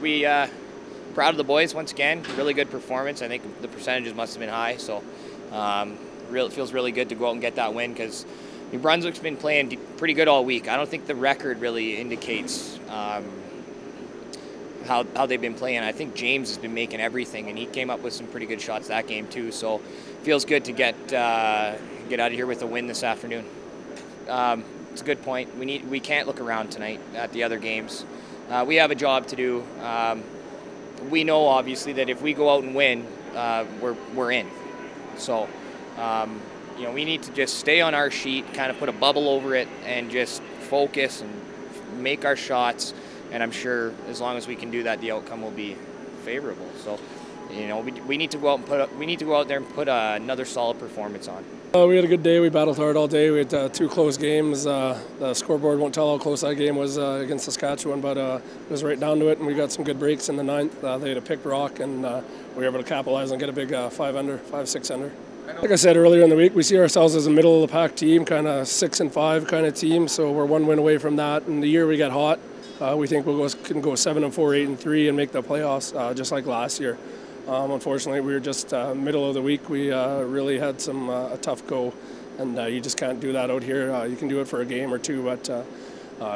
we proud of the boys once again. Really good performance. I think the percentages must have been high, so it feels really good to go out and get that win because New Brunswick's been playing pretty good all week. I don't think the record really indicates how they've been playing. I think James has been making everything, and he came up with some pretty good shots that game too. So feels good to get out of here with a win this afternoon. It's a good point. We can't look around tonight at the other games. We have a job to do. We know obviously that if we go out and win, we're in. So we need to just stay on our sheet, kind of put a bubble over it, and just focus and make our shots. And I'm sure as long as we can do that, the outcome will be favorable. So, we need to go out there and put another solid performance on. We had a good day. We battled hard all day. We had 2 close games. The scoreboard won't tell how close that game was against Saskatchewan, but it was right down to it, and we got some good breaks in the 9th. They had a pick rock, and we were able to capitalize and get a big 5-6 under. Like I said earlier in the week, we see ourselves as a middle-of-the-pack team, kind of 6-5 kind of team, so we're 1 win away from that. And the year we get hot, we think can go 7-4, 8-3, and make the playoffs, just like last year. Unfortunately, we were just middle of the week. We really had a tough go, and you just can't do that out here. You can do it for a game or 2, but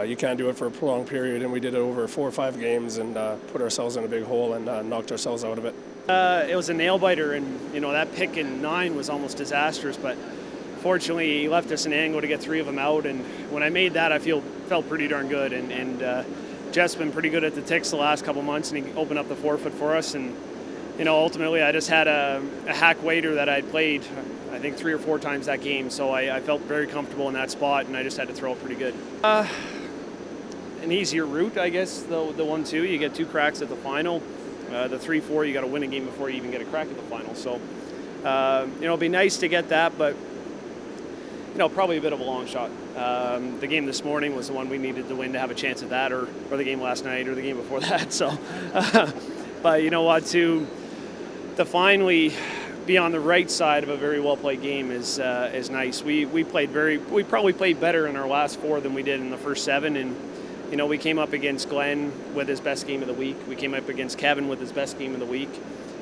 you can't do it for a prolonged period. And we did it over 4 or 5 games and put ourselves in a big hole and knocked ourselves out of it. It was a nail biter, and that pick in 9 was almost disastrous. But fortunately, he left us an angle to get 3 of them out. And when I made that, I felt pretty darn good. And Jeff's been pretty good at the ticks the last couple months, and he opened up the forefoot for us. And ultimately, I just had a hack waiter that I'd played, I think 3 or 4 times that game, so I felt very comfortable in that spot, and I just had to throw it pretty good. An easier route, I guess, the 1-2, you get 2 cracks at the final. The 3-4, you got to win a game before you even get a crack at the final. So, it'd be nice to get that, but probably a bit of a long shot. The game this morning was the one we needed to win to have a chance at that, or the game last night, or the game before that. So, but you know what, to finally be on the right side of a very well played game is nice. We probably played better in our last 4 than we did in the first 7, and we came up against Glenn with his best game of the week. We came up against Kevin with his best game of the week,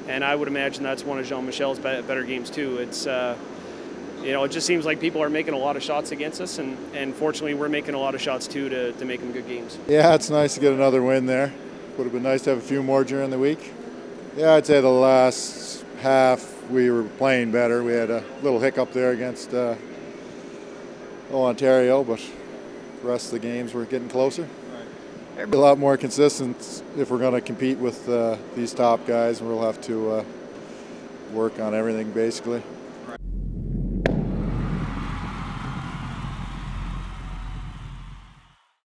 and I would imagine that's one of Jean-Michel's better games too. It's it just seems like people are making a lot of shots against us, and fortunately we're making a lot of shots too to make them good games. Yeah, it's nice to get another win there. Would have been nice to have a few more during the week. Yeah, I'd say the last half we were playing better. We had a little hiccup there against Ontario, but the rest of the games were getting closer. A lot more consistent if we're going to compete with these top guys, and we'll have to work on everything basically.